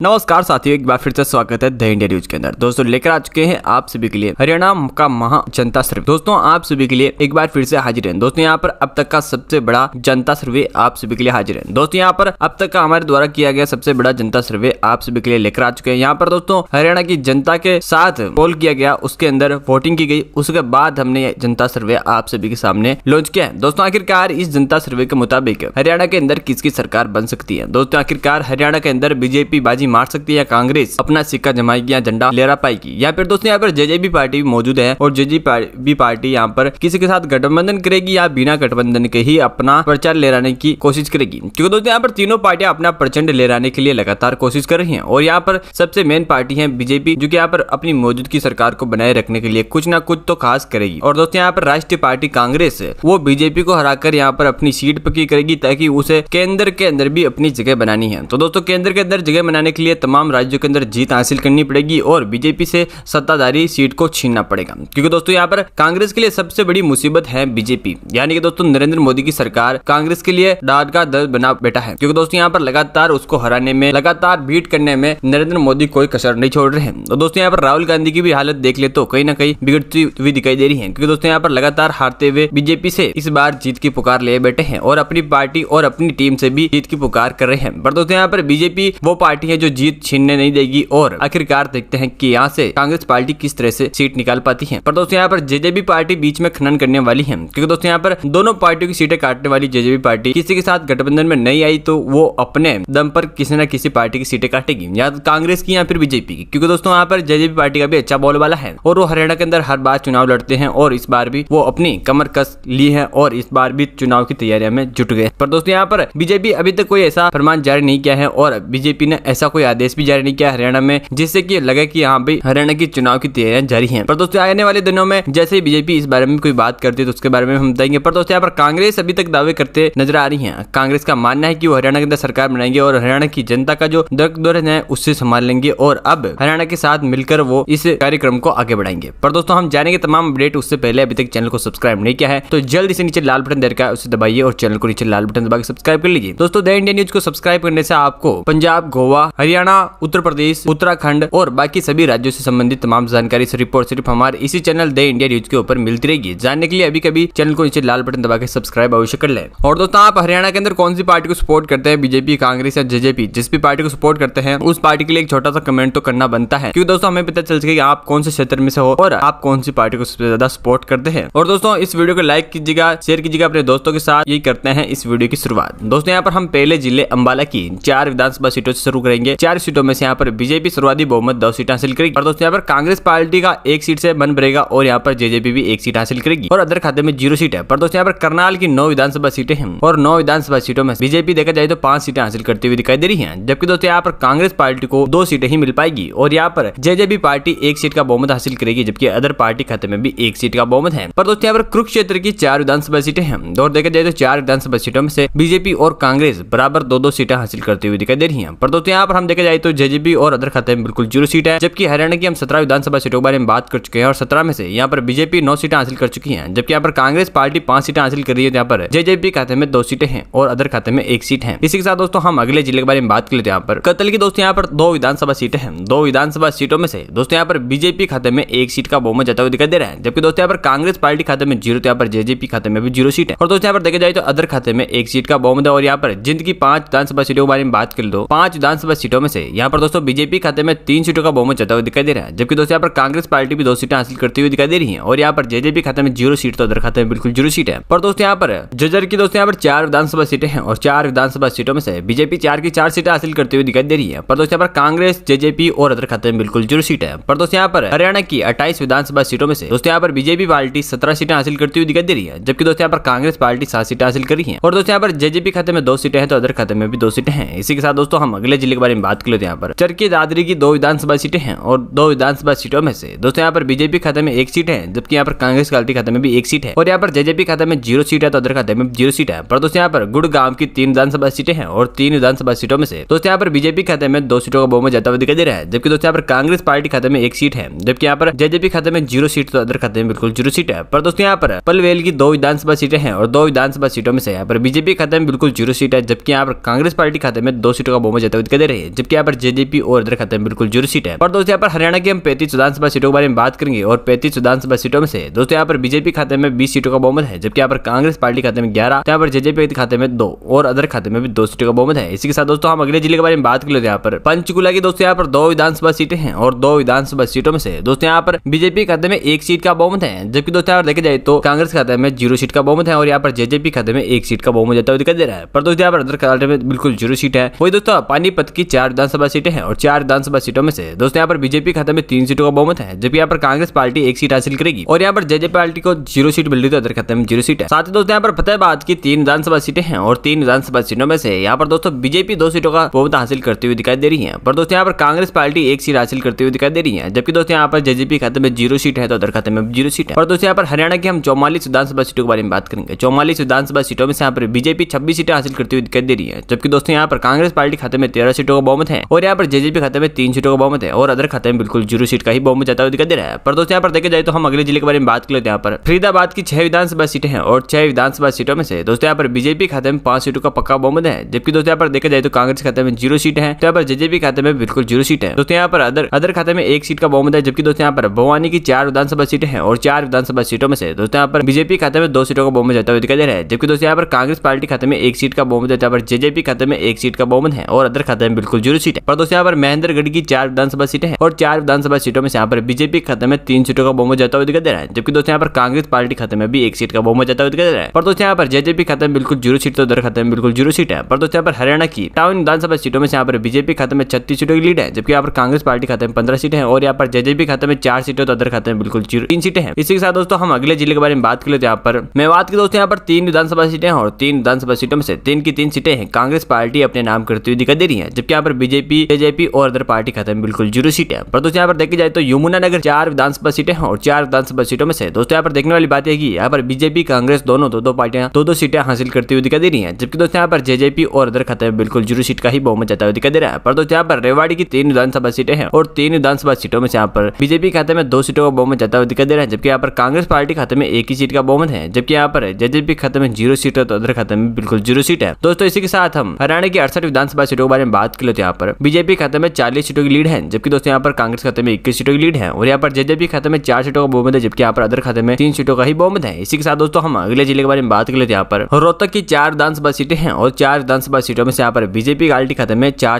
नमस्कार साथियों, एक बार फिर से स्वागत है द इंडिया न्यूज के अंदर। दोस्तों लेकर आ चुके हैं आप सभी के लिए हरियाणा का महा जनता सर्वे। दोस्तों आप सभी के लिए एक बार फिर से हाजिर हैं। दोस्तों यहाँ पर अब तक का सबसे बड़ा जनता सर्वे आप सभी के लिए हाजिर है। दोस्तों यहाँ पर अब तक का हमारे द्वारा किया गया सबसे बड़ा जनता सर्वे आप सभी के लिए लेकर आ चुके हैं। यहाँ पर दोस्तों हरियाणा की जनता के साथ पोल किया गया, उसके अंदर वोटिंग की गई, उसके बाद हमने जनता सर्वे आप सभी के सामने लॉन्च किया है। दोस्तों आखिरकार इस जनता सर्वे के मुताबिक हरियाणा के अंदर किसकी सरकार बन सकती है। दोस्तों आखिरकार हरियाणा के अंदर बीजेपी बाजी मार सकती है या कांग्रेस अपना सिक्का जमाएगी या झंडा लहरा पाएगी। या फिर दोस्तों यहाँ पर जेजेपी पार्टी भी मौजूद है और जेजेपी पार्टी यहाँ पर किसी के साथ गठबंधन करेगी या बिना गठबंधन के ही अपना प्रचार लहराने की कोशिश करेगी। क्योंकि दोस्तों यहाँ पर तीनों पार्टियां अपना प्रचंड लहराने के लिए लगातार कोशिश कर रही हैं और यहाँ पर सबसे मेन पार्टी है बीजेपी, जो कि यहाँ पर अपनी मौजूदगी सरकार को बनाए रखने के लिए कुछ ना कुछ तो खास करेगी। और दोस्तों यहाँ पर राष्ट्रीय पार्टी कांग्रेस वो बीजेपी को हराकर यहाँ पर अपनी सीट पक्की करेगी ताकि उसे केंद्र के अंदर भी अपनी जगह बनानी है। तो दोस्तों केंद्र के अंदर जगह बनाने के लिए तमाम राज्यों के अंदर जीत हासिल करनी पड़ेगी और बीजेपी से सत्ताधारी सीट को छीनना पड़ेगा। क्योंकि दोस्तों यहाँ पर कांग्रेस के लिए सबसे बड़ी मुसीबत है बीजेपी, यानी कि दोस्तों नरेंद्र मोदी की सरकार कांग्रेस के लिए डांट का दर्द बना बैठा है। क्योंकि दोस्तों यहाँ पर लगातार उसको हराने में, लगातार बीट करने में नरेंद्र मोदी कोई कसर नहीं छोड़ रहे हैं। तो दोस्तों यहाँ पर राहुल गांधी की भी हालत देख ले तो कहीं ना कहीं बिगड़ती हुई दिखाई दे रही है। क्योंकि दोस्तों यहाँ पर लगातार हारते हुए बीजेपी से इस बार जीत की पुकार ले बैठे हैं और अपनी पार्टी और अपनी टीम से भी जीत की पुकार कर रहे हैं। पर दोस्तों यहाँ पर बीजेपी वो पार्टी है जो जीत छीनने नहीं देगी और आखिरकार देखते हैं कि यहाँ से कांग्रेस पार्टी किस तरह से सीट निकाल पाती है। पर दोस्तों यहाँ पर जेजेपी पार्टी बीच में खनन करने वाली है। क्योंकि दोस्तों यहाँ पर दोनों पार्टियों की सीटें काटने वाली जेजेपी पार्टी किसी के साथ गठबंधन में नहीं आई तो वो अपने दम पर किसी न किसी पार्टी की सीटें काटेगी, या कांग्रेस की या फिर बीजेपी की। क्योंकि दोस्तों यहाँ पर जेजेपी पार्टी का भी अच्छा बोलबाला है और वो हरियाणा के अंदर हर बार चुनाव लड़ते हैं और इस बार भी वो अपनी कमर कस ली है और इस बार भी चुनाव की तैयारियों में जुट गए। पर दोस्तों यहाँ पर बीजेपी अभी तक कोई ऐसा फरमान जारी नहीं किया है और बीजेपी ने ऐसा कोई आदेश भी जारी नहीं किया हरियाणा में जिससे कि लगे कि यहाँ भी हरियाणा की चुनाव की तैयारियां जारी हैं। पर दोस्तों आने वाले दिनों में जैसे ही बीजेपी इस बारे में कोई बात करती है तो उसके बारे में हम बताएंगे। पर दोस्तों यहाँ पर कांग्रेस अभी तक दावे करते नजर आ रही है। कांग्रेस का मानना है कि वो हरियाणा के अंदर सरकार बनाएंगे और हरियाणा की जनता का जो दर्द है उससे संभाल लेंगे और अब हरियाणा के साथ मिलकर वो इस कार्यक्रम को आगे बढ़ाएंगे। पर दोस्तों हम जानेंगे तमाम अपडेट, उससे पहले अभी तक चैनल को सब्सक्राइब नहीं किया है तो जल्दी से नीचे लाल बटन दे रखा है उसे दबाइए और चैनल को नीचे लाल बटन दबा के सब्सक्राइब कर लीजिए। दोस्तों द इंडिया न्यूज को सब्सक्राइब करने से आपको पंजाब, गोवा, हरियाणा, उत्तर प्रदेश, उत्तराखंड और बाकी सभी राज्यों से संबंधित तमाम जानकारी से रिपोर्ट सिर्फ हमारे इसी चैनल द इंडिया न्यूज के ऊपर मिलती रहेगी। जानने के लिए अभी कभी चैनल को नीचे लाल बटन दबा के सब्सक्राइब अवश्य कर लें। और दोस्तों आप हरियाणा के अंदर कौन सी पार्टी को सपोर्ट करते हैं, बीजेपी, कांग्रेस या जेजेपी, जिस भी पार्टी को सपोर्ट करते हैं उस पार्टी के लिए एक छोटा सा कमेंट तो करना बनता है। क्योंकि दोस्तों हमें पता चल सके आप कौन से क्षेत्र में से हो और आप कौन सी पार्टी को सबसे ज्यादा सपोर्ट करते हैं। और दोस्तों इस वीडियो को लाइक कीजिएगा, शेयर कीजिएगा अपने दोस्तों के साथ। यही करते हैं इस वीडियो की शुरुआत। दोस्तों यहाँ पर हम पहले जिले अंबाला की 4 विधानसभा सीटों से शुरू करेंगे। 4 सीटों में से यहाँ पर बीजेपी सर्वाधिक बहुमत 2 सीट हासिल करेगी। और दोस्तों यहाँ पर कांग्रेस पार्टी का 1 सीट से मन भरेगा और यहाँ पर जेजेपी भी 1 सीट हासिल करेगी और अदर खाते में 0 सीट है। पर दोस्तों यहाँ पर करनाल की 9 विधानसभा सीटें हैं और 9 विधानसभा सीटों में बीजेपी देखा जाए तो 5 सीटें हासिल करती हुई दिखाई दे रही है। जबकि दोस्तों यहाँ पर कांग्रेस पार्टी को 2 सीटें ही मिल पाएगी और यहाँ पर जेजेपी पार्टी 1 सीट का बहुमत हासिल करेगी, जबकि अदर पार्टी खाते में भी 1 सीट का बहुमत है। पर दोस्तों यहाँ पर कुरुक्षेत्र की 4 विधानसभा सीटें हैं और देखा जाए तो 4 विधानसभा सीटों में से बीजेपी और कांग्रेस बराबर 2-2 सीटें हासिल करती हुई दिखाई दे रही है। पर दोस्तों यहाँ पर हम देखा जाए तो जेजेपी और अदर खाते में बिल्कुल 0 सीट है, जबकि हरियाणा की हम 17 विधानसभा सीटों के बारे में बात कर चुके हैं और 17 में से यहाँ पर बीजेपी 9 सीटें हासिल कर चुकी हैं, जबकि यहाँ पर कांग्रेस पार्टी 5 सीटें हासिल कर रही है। यहाँ पर जेजेपी खाते में 2 सीटें हैं और अदर खाते में 1 सीट है। इसी के साथ दोस्तों हम अगले जिले के बारे में बात कर लेते हैं। यहाँ पर कतल की दोस्तों यहाँ पर 2 विधानसभा सीटें हैं। 2 विधानसभा सीटों में से दोस्तों यहाँ पर बीजेपी खाते में 1 सीट का बहुमत जाता हुआ दिखाई दे रहा है, जबकि दोस्तों यहाँ पर कांग्रेस पार्टी खाते में 0, तो यहाँ पर जेजेपी खाते में भी 0 सीट है। और दोस्तों यहाँ पर देखा जाए तो अदर खाते में 1 सीट का बहुमत है। और यहाँ पर जिंद की 5 विधानसभा सीटों के बारे में बात कर लो, 5 विधानसभा सीटों में से यहाँ पर दोस्तों बीजेपी खाते में 3 सीटों का बहुमत जाता हुआ दिखाई दे रहा है, जबकि दोस्तों यहाँ पर कांग्रेस पार्टी भी 2 सीटें हासिल करती हुई दिखाई दे रही है और यहाँ पर जेजेपी खाते में 0 सीट, तो अदर खाते में बिल्कुल 0 सीट है। पर दोस्तों यहाँ पर जजर की दोस्तों यहाँ पर 4 विधानसभा सीटें हैं और 4 विधानसभा सीटों में से बीजेपी 4 की 4 सीटें हासिल करती हुई दिखाई दे रही है। पर दोस्तों यहाँ पर कांग्रेस, जेजेपी और अदर खाते में बिल्कुल 0 सीट है। पर दोस्तों यहाँ पर हरियाणा की 28 विधानसभा सीटों में से दोस्तों यहाँ पर बीजेपी पार्टी 17 सीटें हासिल करती हुई दिखाई दे रही है, जबकि दोस्तों यहाँ पर कांग्रेस पार्टी 7 सीटें हासिल कर रही है। और दोस्तों यहाँ पर जेजेपी खाते में 2 सीटें हैं तो अदर खाते में भी 2 सीटें हैं। इसी के साथ दोस्तों हम अगले जिले के बारे में बात कर लेते हैं। यहाँ पर चरखी दादरी की 2 विधानसभा सीटें हैं और 2 विधानसभा सीटों में से दोस्तों यहाँ पर बीजेपी खाते में 1 सीट है, जबकि यहाँ पर कांग्रेस पार्टी खाते में भी 1 सीट है। और यहाँ पर जेजेपी खाते में 0 सीट है तो अदर खाते में 0 सीट है। पर दोस्तों यहाँ पर गुड़गांव की 3 विधानसभा सीटें हैं और 3 विधानसभा सीटों में से दोस्तों यहाँ पर बीजेपी खाते में 2 सीटों का बहुमत जाता हुआ दिखाई दे रहा है, जबकि दोस्तों यहाँ पर कांग्रेस पार्टी खाते में 1 सीट है, जबकि यहाँ पर जेजेपी खाते में 0 सीट, तो अदर खाते में बिल्कुल 0 सीट है। पर दोस्तों यहाँ पर पलवेल की 2 विधानसभा सीटें हैं और 2 विधानसभा सीटों में से यहाँ पर बीजेपी खाते में बिल्कुल 0 सीट है, जबकि यहाँ पर कांग्रेस पार्टी खाते में 2 सीटों का बहुमत जाता हुआ दिखाई दे रही है, जबकि यहाँ पर जेजेपी और अदर खाते में बिल्कुल 0 सीट है। और दोस्तों यहाँ पर हरियाणा की हम 35 विधानसभा सीटों के बारे में बात करेंगे और 35 विधानसभा सीटों में से दोस्तों यहाँ पर बीजेपी खाते में 20 सीटों का बहुमत है, जबकि यहाँ पर कांग्रेस पार्टी खाते में 11, यहाँ पर जेजेपी खाते में 2 और अदर खाते में भी 2 सीटों का बहुमत है। इसी के साथ दोस्तों हम अगले जिले के बारे में बात कर लेते हैं। यहाँ पर पंचकुला की दोस्तों यहाँ पर 2 विधानसभा सीटें हैं और 2 विधानसभा सीटों में से दोस्तों यहाँ पर बीजेपी खाते में 1 सीट का बहुमत है, जबकि दोस्तों यहाँ पर देखे जाए तो कांग्रेस खाते में 0 सीट का बहुमत है और यहाँ पर जेजेपी खाते में 1 सीट का बहुमत जाता हुआ दिखाई दे रहा है। पर दोस्तों यहाँ पर अदर खाते में बिल्कुल 0 सीट है। वही दोस्तों पानीपत की 4 विधानसभा सीटें हैं और 4 विधानसभा सीटों में से दोस्तों यहाँ पर बीजेपी खाते में 3 सीटों का बहुमत है, जबकि यहाँ पर कांग्रेस पार्टी 1 सीट हासिल करेगी और यहाँ पर जेजेपी पार्टी को 0 सीट मिल रही है, अदर खाते में 0 सीट है। साथ ही दोस्तों यहाँ पर फतेहाबाद की 3 विधानसभा सीटें हैं और 3 विधानसभा सीटों में से यहाँ पर दोस्तों बीजेपी 2 सीटों का बहुमत हासिल करती हुई दिखाई दे रही है। पर दोस्तों यहाँ पर कांग्रेस पार्टी 1 सीट हासिल करती हुई दिखाई दे रही है, जबकि दोस्तों यहाँ पर जेजेपी खाते में 0 सीट है तो अदर खाते में 0 सीट है। और दोस्तों यहाँ पर हरियाणा की हम 44 विधानसभा सीटों के बारे में बात करेंगे। 44 विधानसभा सीटों में से यहाँ पर बीजेपी 26 सीटें हासिल करती हुई दिखाई दे रही है, जबकि दोस्तों यहाँ पर कांग्रेस पार्टी खाते में 13 सीटों का बहुमत है और यहाँ पर जेजेपी खाते में 3 सीटों का बहुमत है और अदर खाते में बिल्कुल 0 सीट का ही बहुमत जाता हुआ दिखाई दे रहा है। पर दोस्तों यहाँ पर देखे जाए तो हम अगले जिले के बारे में बात कर लेते हैं। यहाँ पर फरीदाबाद की 6 विधानसभा सीटें हैं और 6 विधानसभा सीटों में से दोस्तों यहाँ पर बीजेपी खाते में 5 सीटों का पक्का बहुमत है, जबकि दोस्तों यहाँ पर देखा जाए तो कांग्रेस खाते में 0 सीट है, तो यहाँ पर जेजेपी खाते में बिल्कुल 0 सीट है। दोस्तों यहाँ पर अदर खाते में 1 सीट का बहुमत है, जबकि दोस्तों यहाँ पर भवानी की 4 विधानसभा सीटें हैं और 4 विधानसभा सीटों में से दोस्तों यहाँ पर बीजेपी खाते में 2 सीटों का बहुमत जाता हुआ दिखाई दे रहा है, जबकि दोस्तों यहाँ पर कांग्रेस पार्टी खाते में 1 सीट का बहुमत है, यहाँ पर जेजेपी खाते में 1 सीट का बहुमत है और अदर खाते में बिल्कुल 0 सीट है। पर दोस्तों यहाँ पर महेंद्रगढ़ की 4 विधानसभा सीटें हैं और 4 विधानसभा सीटों में से यहाँ पर बीजेपी खाते में 3 सीटों का बहुमत जाता हुआ दिखाई दे रहा है, जबकि दोस्तों यहाँ पर कांग्रेस पार्टी खाते में भी 1 सीट का बहुमत जाता हुआ दिखाई दे रहा है। पर दोस्तों यहाँ पर जेजेपी खाते में बिल्कुल 0 सीट तो अदर खाते में बिल्कुल 0 सीट है। पर दोस्तों यहाँ पर हरियाणा की 58 विधानसभा सीटों में से यहाँ पर बीजेपी खाते में 36 सीटों की लीड है, जबकि यहाँ पर कांग्रेस पार्टी खाते में 15 सीटें हैं और यहाँ पर जेजेपी खाते में 4 सीटें तो अदर खाते में बिल्कुल 3 सीटें हैं। इसी के साथ दोस्तों हम अगले जिले के बारे में बात कर लेते हैं। यहाँ पर मेवात की दोस्तों यहाँ पर 3 विधानसभा सीटें हैं और 3 विधानसभा सीटों में से 3 की 3 सीटें हैं कांग्रेस पार्टी अपने नाम करती हुई दिखाई दे रही है, जबकि यहाँ पर बीजेपी जेजेपी और अदर पार्टी खाते में बिल्कुल 0 सीट है। पर दोस्तों यहाँ पर देखी जाए तो यमुनानगर 4 विधानसभा सीटें हैं और 4 विधानसभा सीटों में से दोस्तों यहाँ पर देखने वाली बात है कि यहाँ पर बीजेपी कांग्रेस दोनों दो पार्टियां 2 सीटें हासिल करती हुई दिखाई दे रही है, जबकि दोस्तों यहाँ पर जेजेपी और अदर खाते में बिल्कुल 0 सीट का ही बहुमत जाता हुआ दिखाई दे रहा है। पर दोस्तों यहाँ पर रेवाड़ी की 3 विधानसभा सीटें हैं और 3 विधानसभा सीटों में से यहाँ पर बीजेपी खाते में 2 सीटों का बहुमत जाता हुआ दिखाई दे रहा है, जबकि यहाँ पर कांग्रेस पार्टी खाते में 1 ही सीट का बहुमत है, जबकि यहाँ पर जेजेपी खाते में 0 सीट है तो अदर खाते में बिल्कुल 0 सीट है। दोस्तों इसी के साथ हम हरियाणा की 68 विधानसभा सीटों के बारे में बात कर लेते हैं। यहाँ पर बीजेपी खाते में 40 सीटों की लीड है, जबकि दोस्तों यहाँ पर कांग्रेस खाते में 21 सीटों की लीड है और यहाँ पर जेजेपी खाते में 4 सीटों का बहुमत है, जबकि यहाँ पर अदर खाते में 3 सीटों का ही बहुमत है। इसी के साथ दोस्तों हम अगले जिले के बारे में बात कर लेते हैं। यहाँ पर रोहतक की 4 विधानसभा सीटें हैं और 4 विधानसभा सीटों में से यहाँ पर बीजेपी पार्टी खाते में 4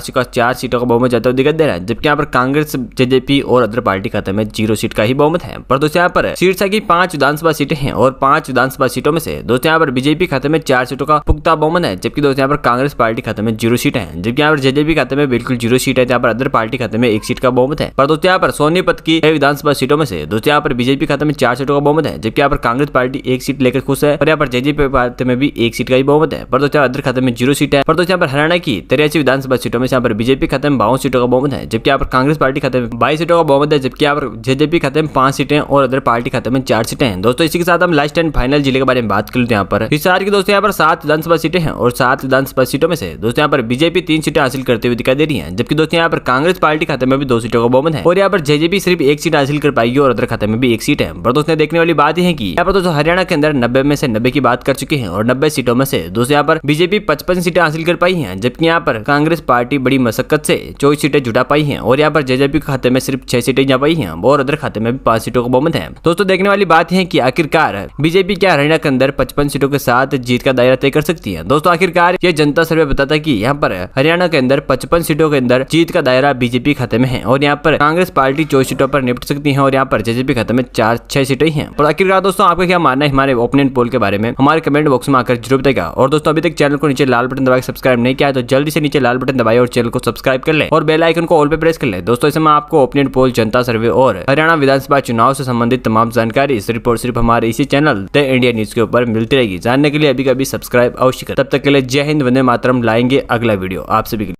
सीटों का बहुमत जाता हुआ दिखाई दे रहा है, जबकि यहाँ पर कांग्रेस जेजेपी और अदर पार्टी खाते में 0 सीट का ही बहुमत है। पर दोस्तों यहाँ पर शीर्षा की 5 विधानसभा सीटें हैं और 5 विधानसभा सीटों में से दोस्तों यहाँ पर बीजेपी खाते में 4 सीटों का पुख्ता बहुमत है, जबकि दोस्तों यहाँ पर कांग्रेस पार्टी खाते में 0 सीट है, जबकि यहाँ पर जेजेपी खाते में बिल्कुल 0 सीट है, यहाँ पर अदर पार्टी खाते में 1 सीट का बहुमत है। पर दोस्तों यहाँ पर सोनीपत की 6 विधानसभा सीटों में से दोस्तों यहाँ पर बीजेपी खाते में 4 सीटों का बहुमत है, जबकि यहाँ पर कांग्रेस पार्टी 1 सीट लेकर खुश है और यहाँ पर जेजेपी खाते में भी 1 सीट का ही बहुमत है। पर दोस्तों अदर खाते में 0 सीट है। पर दोस्तों यहाँ पर हरियाणा की 83 विधानसभा सीटों में यहाँ पर बीजेपी खाते में 52 सीटों का बहुमत है, जबकि यहाँ पर कांग्रेस पार्टी खाते में 22 सीटों का बहुमत है, जबकि यहाँ पर जेजेपी खाते में 5 सीटें और अदर पार्टी खाते में 4 सीटें हैं। दोस्तों इसी के साथ हम लास्ट एंड फाइनल जिले के बारे में बात कर लेते हैं। यहाँ पर हिसार की दोस्तों यहाँ पर 7 विधानसभा सीटें हैं और 7 विधानसभा सीटों में से दोस्तों यहाँ पर बीजेपी 3 सीटें हासिल करते हुए दिखाई दे रही है, जबकि दोस्तों यहाँ पर कांग्रेस पार्टी खाते में भी 2 सीटों का बहुमत है और यहाँ पर जेजेपी सिर्फ 1 सीट हासिल कर पाएगी और अदर खाते में भी 1 सीट है। पर दोस्तों देखने वाली बात यह है कि यहाँ पर दोस्तों हरियाणा के अंदर 90 में से 90 की बात कर चुके हैं और 90 सीटों में से दोस्तों यहाँ पर बीजेपी 55 सीटें हासिल कर पाई है, जबकि यहाँ पर कांग्रेस पार्टी बड़ी मशक्कत से 24 सीटें जुटा पाई है और यहाँ पर जेजेपी खाते में सिर्फ 6 सीटें जा पाई हैं और अदर खाते में भी 5 सीटों का बहुमत है। दोस्तों देखने वाली बात है कि आखिरकार बीजेपी क्या हरियाणा के अंदर 55 सीटों के साथ जीत का दायरा तय कर सकती है। दोस्तों आखिरकार ये जनता सर्वे बताता है कि यहाँ पर हरियाणा के अंदर 55 सीटों के अंदर जीत का दायरा बीजेपी खाते में है और यहाँ पर कांग्रेस पार्टी 24 सीटों पर निपट सकती है और यहाँ पर जेजेपी खाते में 4-6 सीटें ही हैं। और आखिरकार दोस्तों आपका क्या मानना है हमारे ओपिनियन पोल के बारे में, हमारे कमेंट बॉक्स में आकर जरूर बताएगा। और दोस्तों अभी तक चैनल को नीचे लाल बटन दबाकर सब्सक्राइब नहीं किया है तो जल्दी से नीचे लाल बटन दबाइए और चैनल को सब्सक्राइब कर ले और बेल आइकन को ऑल पे प्रेस कर ले। दोस्तों इसमें आपको ओपिनियन पोल, जनता सर्वे और हरियाणा विधानसभा चुनाव से संबंधित तमाम जानकारी सिर्फ और सिर्फ हमारे इसी चैनल द इंडिया न्यूज के ऊपर मिलती रहेगी। जानने के लिए अभी कभी सब्सक्राइब अवश्य करें। तब तक के लिए जय हिंद, वंदे मातरम। लाएंगे अगला वीडियो आप सभी के लिए।